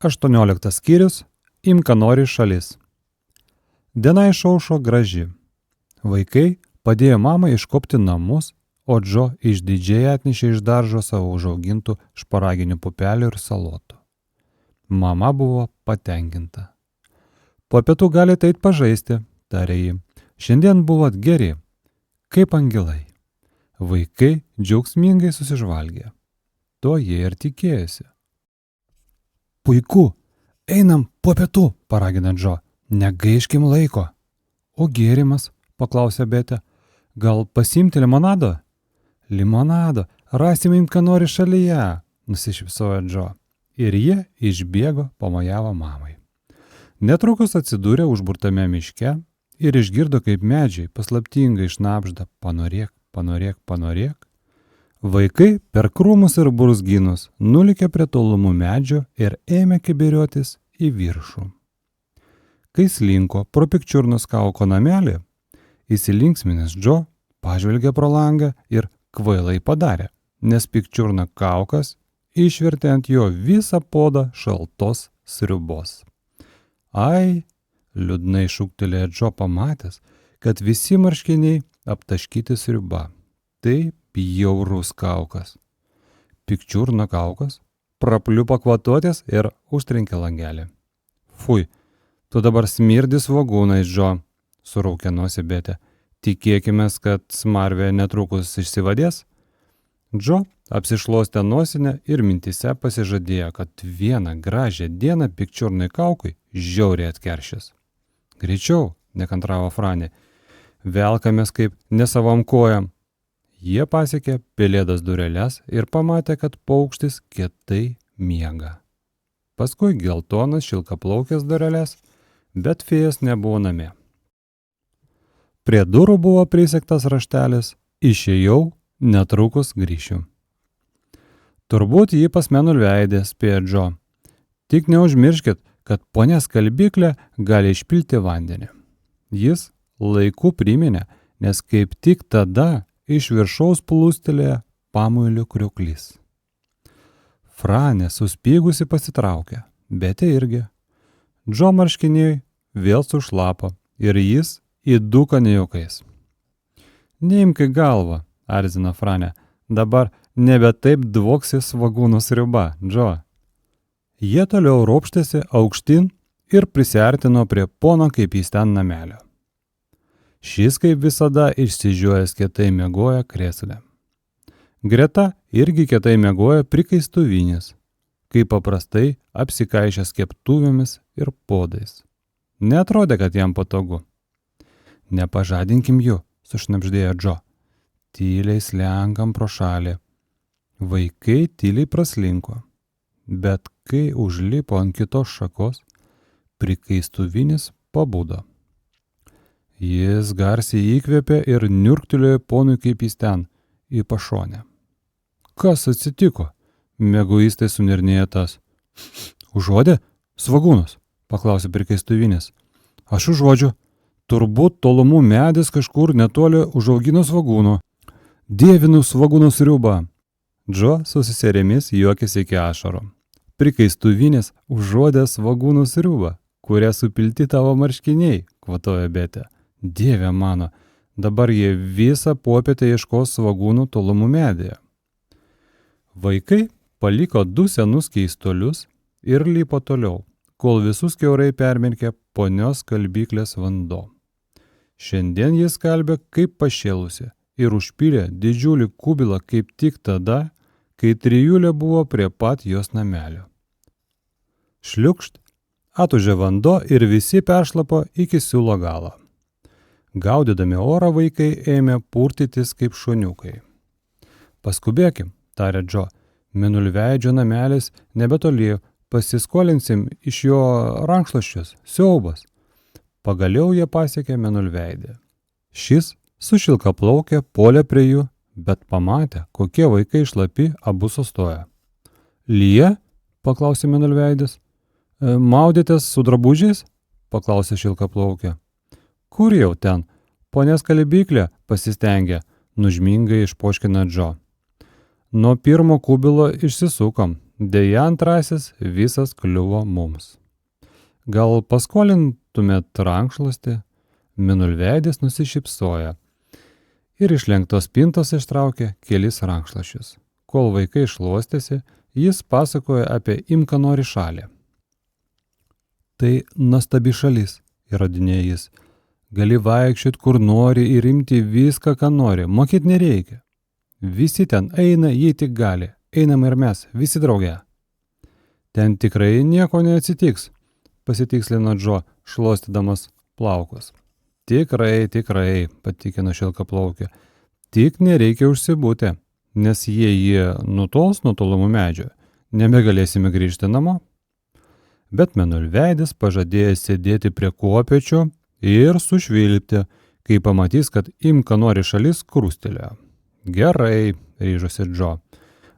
18 skyrius. Imk, ką nori šalis. Diena išaušo graži. Vaikai padėjo mamai iškopti namus, o Džo išdidžiai atnešė iš daržo savo užaugintų šparaginių pupelių ir salotų. Mama buvo patenkinta. Po pietų galite eit pažaisti, tarė ji. Šiandien buvot geri, kaip angelai. Vaikai džiaugsmingai susižvalgė. To jie ir tikėjosi. Puiku, einam po pietų, paragino Džo. Negaiškim laiko. O gėrimas, paklausė Betė. Gal pasiimti limonado? Limonado, rasim Imk, ką nori šalyje, nusišypsojo Džo. Ir jie išbėgo, pamojavo mamai. Netrukus atsidūrė užburtame miške ir išgirdo, kaip medžiai paslaptingai šnabžda panorėk, panorėk, panorėk. Vaikai per krūmus ir burzgynus nulėkė prie tolumų medžio ir ėmė kibiriotis į viršų. Kai slinko pro Pikčiurnos kauko namelį, įsilinksminęs Džo pažvelgė pro langą ir kvailai padarė, nes Pikčiurna kaukas išvertė ant jo visą podą šaltos sriubos. Ai, liūdnai šūktelėjo Džo pamatęs, kad visi marškiniai aptaškyti sriuba. Tai bjaurus kaukas. Pikčiurna kaukas prapliupo kvatotis ir užtrenkė langelį. Fui, tu dabar smirdi svogūnais, Džo, suraukė nosį Betė. Tikėkimės, kad smarvė netrukus išsivadės. Džo apsišluostė nosinę ir mintise pasižadėjo, kad vieną gražią dieną Pikčiurnai kaukui žiauriai atkeršys. Greičiau, nekantravo Franė, velkamės kaip nesavom kojam. Jie pasiekė pelėdas dureles ir pamatė, kad paukštis kietai miega. Paskui geltonas šilkaplaukės dureles, bet fėjas nebuvo namie. Prie durų buvo prisegtas raštelis, išėjau, netrukus grįšiu. Turbūt jį pas menulveidė, spėjo Džo. Tik neužmirškit, kad ponia skalbyklė gali išpilti vandenį. Jis laiku priminė, nes kaip tik tada iš viršaus plūstelėjo pamuilių kriuklys. Franė suspygusi pasitraukė, Betė irgi. Džo marškiniai vėl sušlapo ir jis įduko nejaukais. Neimk į galvą, arzino Franė, dabar nebe taip dvoksi svogūnų sriuba, Džo. Jie toliau ropštėsi aukštyn ir prisiartino prie pono kaip jis ten namelio. Šis kaip visada išsižiojęs kietai miegojo krėsle. Greta irgi kietai miegojo prikaistuvinis, kaip paprastai apsikaišęs keptuvėmis ir podais. Neatrodė, kad jam patogu. Nepažadinkim jų, sušnabždėjo Džo. Tyliai slenkam pro šalį. Vaikai tyliai praslinko, bet kai užlipo ant kitos šakos, prikaistuvinis pabudo. Jis garsiai įkvėpė ir niurktelėjo ponui kaip jis ten, į pašonę. Kas atsitiko? Mieguistai sunirnėjo tas. Užuodė? Svogūnus, paklausė prikaistuvinis. Aš užuodžiu. Turbūt tolumų medis kažkur netoli užaugino svogūnų. Dievinu svogūnų sriubą. Džo su seserėmis juokėsi iki ašaro. Prikaistuvinis užuodė svogūnų sriubą, kurią supilti tavo marškiniai, kvatojo Betė. Dieve mano, dabar jie visą popietę ieškos svogūnų tolumų medyje. Vaikai paliko 2 senus keistolius ir lipo toliau, kol visus kiaurai permirkė ponios skalbyklės vanduo. Šiandien jis skalbė kaip pašėlusi ir užpylė didžiulį kubilą kaip tik tada, kai trijulė buvo prie pat jos namelio. Šliukšt, atužė vanduo ir visi peršlapo iki siūlo galo. Gaudydami orą vaikai ėmė purtytis kaip šuniukai. Paskubėkim, tarė Džo, menulveidžio namelis nebetoli, pasiskolinsim iš jo rankšluosčius, siaubas. Pagaliau jie pasiekė menulveidę. Šis su šilkaplaukė puolė prie jų, bet pamatė, kokie vaikai šlapi, abu sustojo. Lyja? Paklausė menulveidis. Maudėtės su drabužiais? Paklausė šilkaplaukė. Kur jau ten? Ponia skalbyklė pasistengė, nužmingai išpoškino Džo. Nuo pirmo kubilo išsisukom, Deja, antrasis visas kliuvo mums. Gal paskolintumėt rankšluostį? Minulveidis nusišypsojo ir iš lenktos spintos ištraukė kelis rankšluosčius. Kol vaikai šluostėsi, jis pasakojo apie Imkanori šalį. Tai nuostabi šalis, įrodinėjo jis. Gali vaikščiot kur nori ir imti viską, ką nori, mokyt nereikia. Visi ten eina, jei tik gali. Einam ir mes, visi drauge. Ten tikrai nieko neatsitiks, pasitikslino Džo, šluostydamas plaukus. Tikrai, patikino šilkaplaukė. Tik nereikia užsibūti, nes jei jie nutols nuo tolumų medžio, nebegalėsime grįžti namo. Bet Mėnulveidis pažadėjo sėdėti prie kopėčių ir sušvilpti, kai pamatys, kad Imkanori šalis krūstelėjo. Gerai, ryžosi Džo.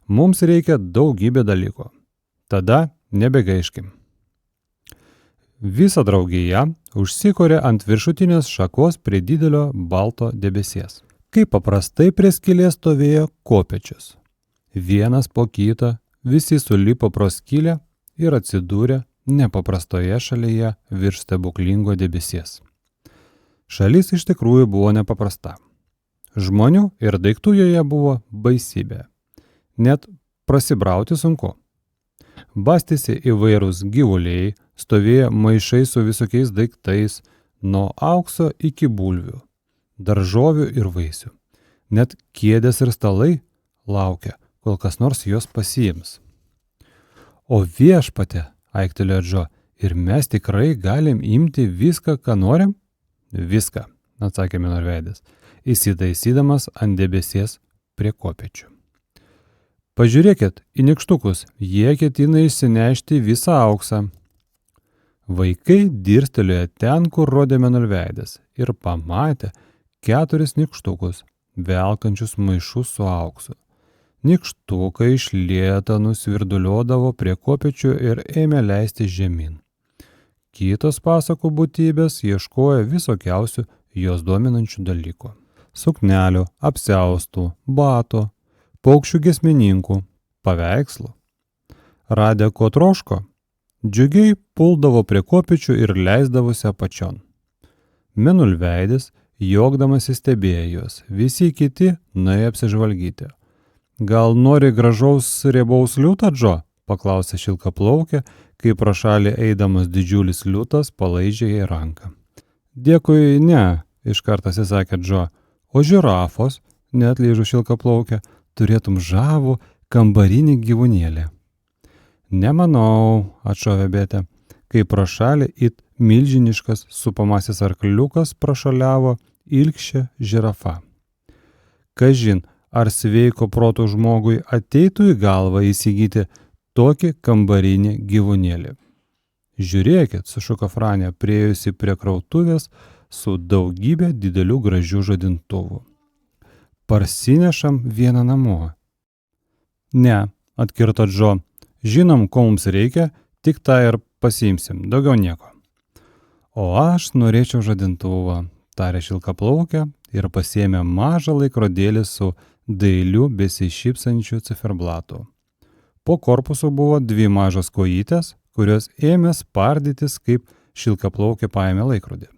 Mums reikia daugybė dalykų. Tada nebegaiškim. Visa draugija užsikorė ant viršutinės šakos prie didelio balto debesies. Kaip paprastai prie skylės stovėjo kopėčius. Vienas po kitą visi sulipo pro skylę ir atsidūrė nepaprastoje šalyje virš stebuklingo debesies. Šalis iš tikrųjų buvo nepaprasta. Žmonių ir daiktų joje buvo baisybė. Net prasibrauti sunku. Bastėsi įvairūs gyvuliai, stovėjo maišai su visokiais daiktais, nuo aukso iki bulvių, daržovių ir vaisių. Net kėdės ir stalai laukia, kol kas nors juos pasiims. O viešpate, aiktelėjo Džo, ir mes tikrai galim imti viską, ką norim? Viską, atsakė Mėnulveidis, įsitaisydamas ant debesies prie kopėčių. Pažiūrėkit į nykštukus, jie ketina išsinešti visą auksą. Vaikai dirstelėjo ten, kur rodė Mėnulveidis, ir pamatė 4 nykštukus, velkančius maišus su auksu. Nykštukai iš lėto nusvirduliodavo prie kopėčių ir ėmė leisti žemyn. Kitos pasakų būtybės ieškojo visokiausių jos dominančių dalykų. Suknelių, apsiaustų, bato, paukščių giesmininkų, paveikslų. Radę ko troško, džiugiai puldavo prie kopėčių ir leisdavosi apačion. Mėnulveidis, juokdamas stebėjo juos, visi kiti nuėjo apsižvalgyti. Gal nori gražaus riebaus liūtą, Džo? Paklausė šilkaplaukė, kai pro šalį eidamas didžiulis liūtas palaižė jai ranką. Dėkui, ne, iškart atsisakė Džo, o žirafos, neatlyžo šilkaplaukė, turėtum žavų kambarinį gyvūnėlį. Nemanau, atšovė Betė, kai pro šalį it milžiniškas supamasis arkliukas prašaliavo ilgšė žirafa. Kažin, ar sveiko proto žmogui ateitų į galvą įsigyti tokį kambarinį gyvūnėlį. Žiūrėkit, sušuko Franė, priėjusi prie krautuvės su daugybė didelių gražių žadintuvų. Parsinešam vieną namo. Ne, atkirto Džo, žinom, ko mums reikia, tik tą ir pasiimsim, daugiau nieko. O aš norėčiau žadintuvą, tarė šilkaplaukė ir pasiėmė mažą laikrodėlį su dailiu besišypsančiu ciferblatu. Po korpusu buvo 2 mažos kojytės, kurios ėmė spardytis, kaip šilkaplaukė paėmė laikrodį.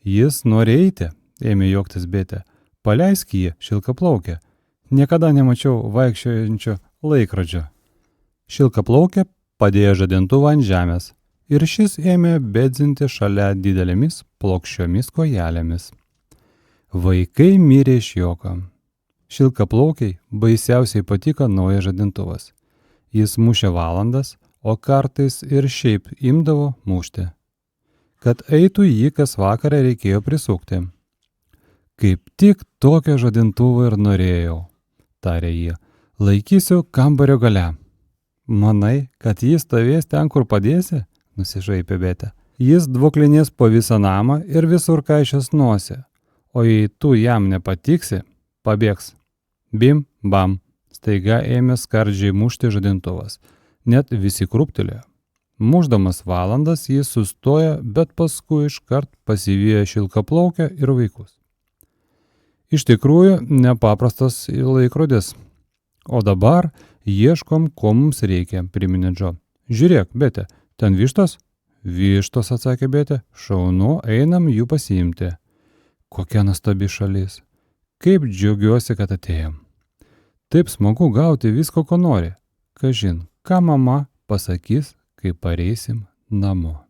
Jis nori eiti, ėmė juoktis Betė. Paleisk jį, šilkaplaukė. Niekada nemačiau vaikščiojančio laikrodžio. Šilkaplaukė padėjo žadintuvą ant žemės ir šis ėmė bedzinti šalia didelėmis plokščiomis kojelėmis. Vaikai mirė iš juoko. Šilkaplaukiai baisiausiai patiko naujas žadintuvas. Jis mušė valandas, o kartais ir šiaip imdavo mušti. Kad eitų jį kas vakarą reikėjo prisukti. Kaip tik tokio žadintuvo ir norėjau, tarė jį. Laikysiu kambario gale. Manai, kad jis stovės ten, kur padėsi? Nusišaipė Betė. Jis dvoklinės po visą namą ir visur kaišios nosį. O jei tu jam nepatiksi, pabėgs. Bim, bam. Staiga ėmė skardžiai mušti žadintuvas. Net visi krūptelėjo. Mušdamas valandas jis sustojo, bet paskui iškart pasivijo šilkaplaukę ir vaikus. Iš tikrųjų, nepaprastas laikrodis, O dabar ieškom, ko mums reikia, priminė Džo. Žiūrėk, Betė, ten vištos? Vištos, atsakė Betė. Šaunu, einam jų pasiimti. Kokia nuostabi šalis. Kaip džiaugiuosi, kad atėjom. Taip smagu gauti visko, ko nori. Kažin, ką mama pasakys, kai pareisim namo.